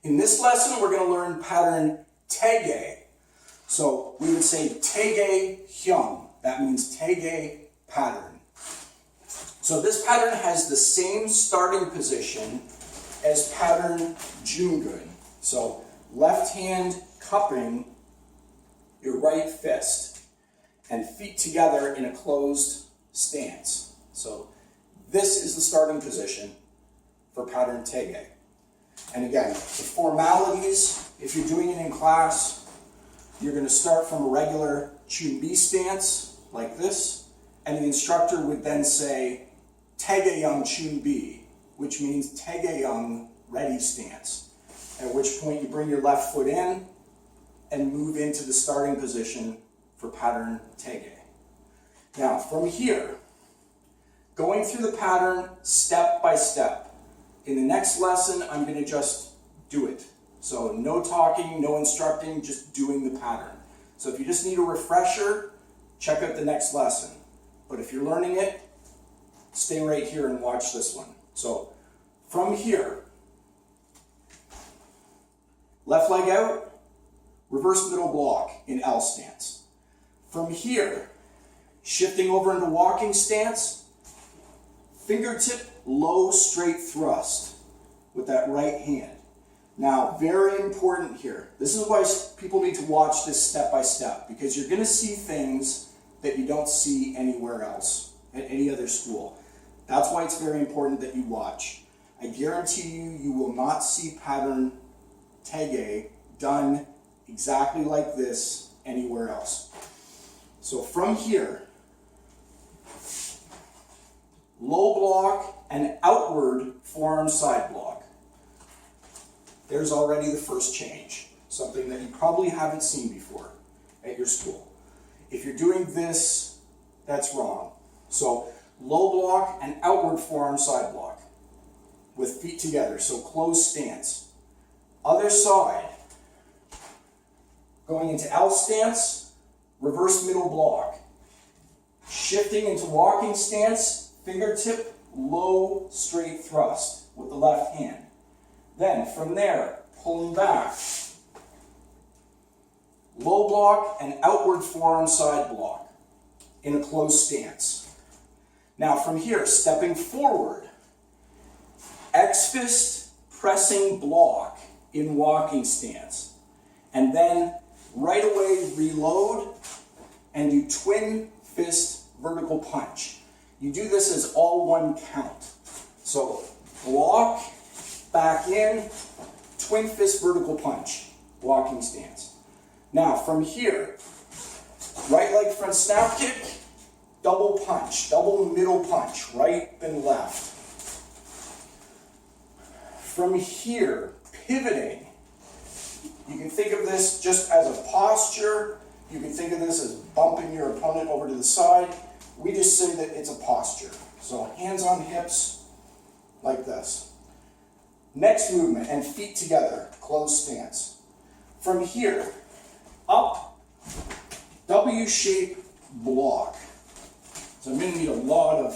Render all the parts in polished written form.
In this lesson, we're going to learn pattern Tae-Gye. So we would say Tae-Gye Hyung. That means Tae-Gye pattern. So this pattern has the same starting position as pattern Jungun. So left hand cupping your right fist and feet together in a closed stance. So this is the starting position for pattern Tae-Gye. And again, the formalities, if you're doing it in class, you're going to start from a regular Chun-B stance, like this, and the instructor would then say, Tae-Gye Young Chun-B, which means Tae-Gye Young ready stance, at which point you bring your left foot in and move into the starting position for pattern Tae-Gye. Now, from here, going through the pattern step by step. In the next lesson, I'm going to just do it. So no talking, no instructing, just doing the pattern. So if you just need a refresher, check out the next lesson. But if you're learning it, stay right here and watch this one. So from here, left leg out, reverse middle block in L stance. From here, shifting over into walking stance, fingertip low straight thrust with that right hand. Now, very important here. This is why people need to watch this step by step, because you're going to see things that you don't see anywhere else at any other school. That's why it's very important that you watch. I guarantee you, you will not see pattern Tae-Gye done exactly like this anywhere else. So from here, low block and outward forearm side block. There's already the first change, something that you probably haven't seen before at your school. If you're doing this, that's wrong. So low block and outward forearm side block with feet together, so closed stance. Other side, going into L stance, reverse middle block. Shifting into walking stance, fingertip low straight thrust with the left hand. Then from there, pulling back. Low block and outward forearm side block in a closed stance. Now from here, stepping forward, X fist pressing block in walking stance. And then right away reload and do twin fist vertical punch. You do this as all one count. So block, back in, twin fist vertical punch, walking stance. Now from here, right leg front snap kick, double punch, double middle punch, right and left. From here, pivoting. You can think of this just as a posture. You can think of this as bumping your opponent over to the side. We just say that it's a posture. So hands on hips, like this. Next movement, and feet together, closed stance. From here, up, W-shape block. So I'm going to need a lot of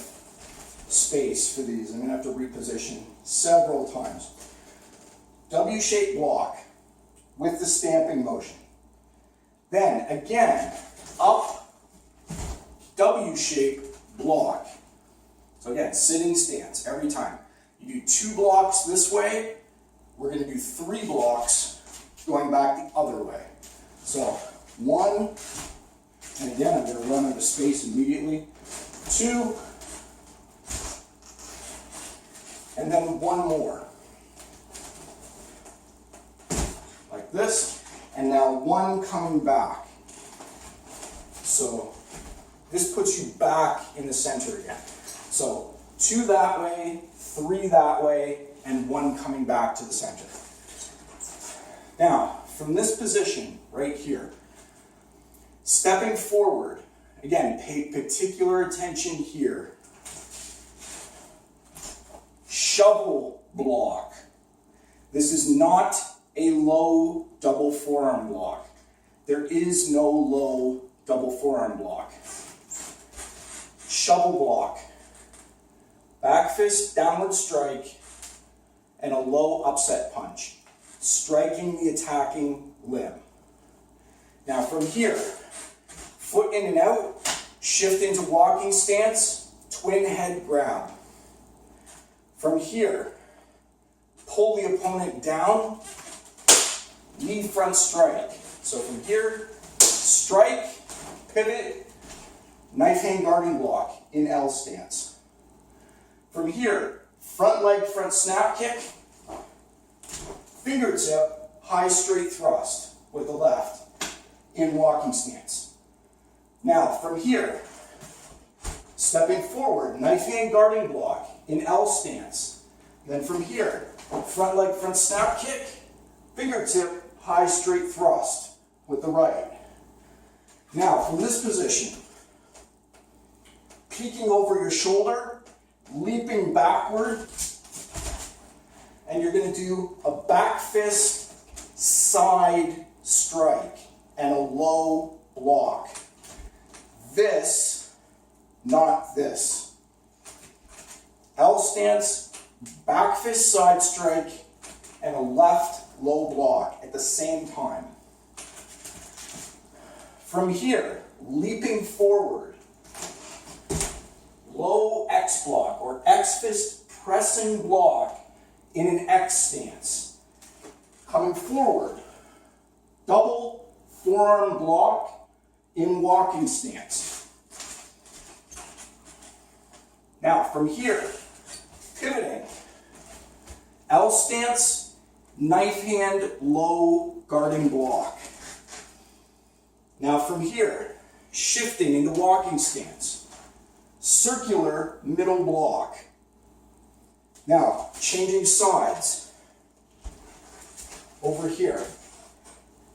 space for these. I'm going to have to reposition several times. W-shape block with the stamping motion. Then again, up, W-shape block. So again, sitting stance every time. You do 2 blocks this way. We're going to do 3 blocks going back the other way. So 1, and again, I'm going to run out of space immediately. 2, and then 1 more. Like this, and now 1 coming back. So this puts you back in the center again. So 2 that way, 3 that way, and 1 coming back to the center. Now, from this position right here, stepping forward, again, pay particular attention here. Shovel block. This is not a low double forearm block. There is no low double forearm block. Shovel block. Back fist, downward strike, and a low upset punch. striking the attacking limb. Now from here, foot in and out, shift into walking stance, twin head grab. From here, pull the opponent down, lead front strike. So from here, strike, pivot, knife hand guarding block in L stance. From here, front leg front snap kick, fingertip, high straight thrust with the left in walking stance. Now from here, stepping forward, knife hand guarding block in L stance. Then from here, front leg front snap kick, fingertip, high straight thrust with the right. Now from this position, peeking over your shoulder, leaping backward, and you're going to do a back fist side strike and a low block. This, not this. L stance, back fist side strike, and a left low block at the same time. From here, leaping forward, low X block or X fist pressing block in an X stance. Coming forward, double forearm block in walking stance. Now from here, pivoting, L stance, knife hand low guarding block. Now from here, shifting into walking stance, circular middle block. Now changing sides. Over here,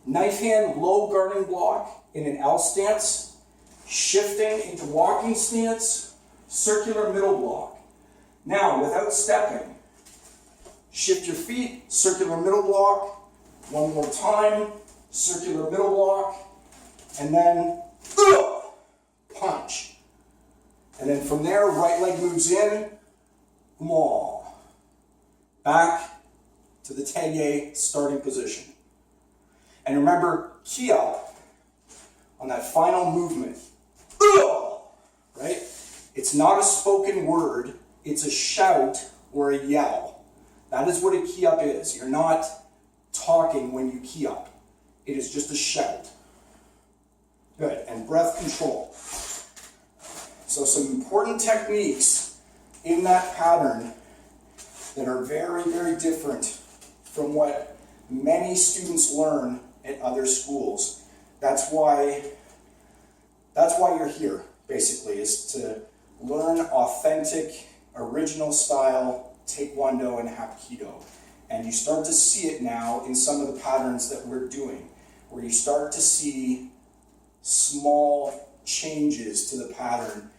knife hand low guarding block in an L stance, shifting into walking stance, circular middle block. Now without stepping, shift your feet, circular middle block, one more time, circular middle block, and then punch. And then from there, right leg moves in, maul. Back to the Tae-Gye starting position. And remember, key up on that final movement. Right? It's not a spoken word, it's a shout or a yell. That is what a key up is. You're not talking when you key up. It is just a shout. Good, and breath control. So some important techniques in that pattern that are very, very different from what many students learn at other schools. That's why you're here, basically, is to learn authentic, original style Taekwondo and Hapki-Do. And you start to see it now in some of the patterns that we're doing, where you start to see small changes to the pattern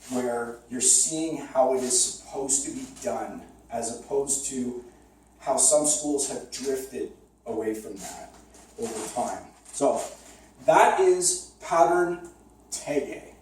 where you're seeing how it is supposed to be done, as opposed to how some schools have drifted away from that over time. So that is pattern Tae-Gye.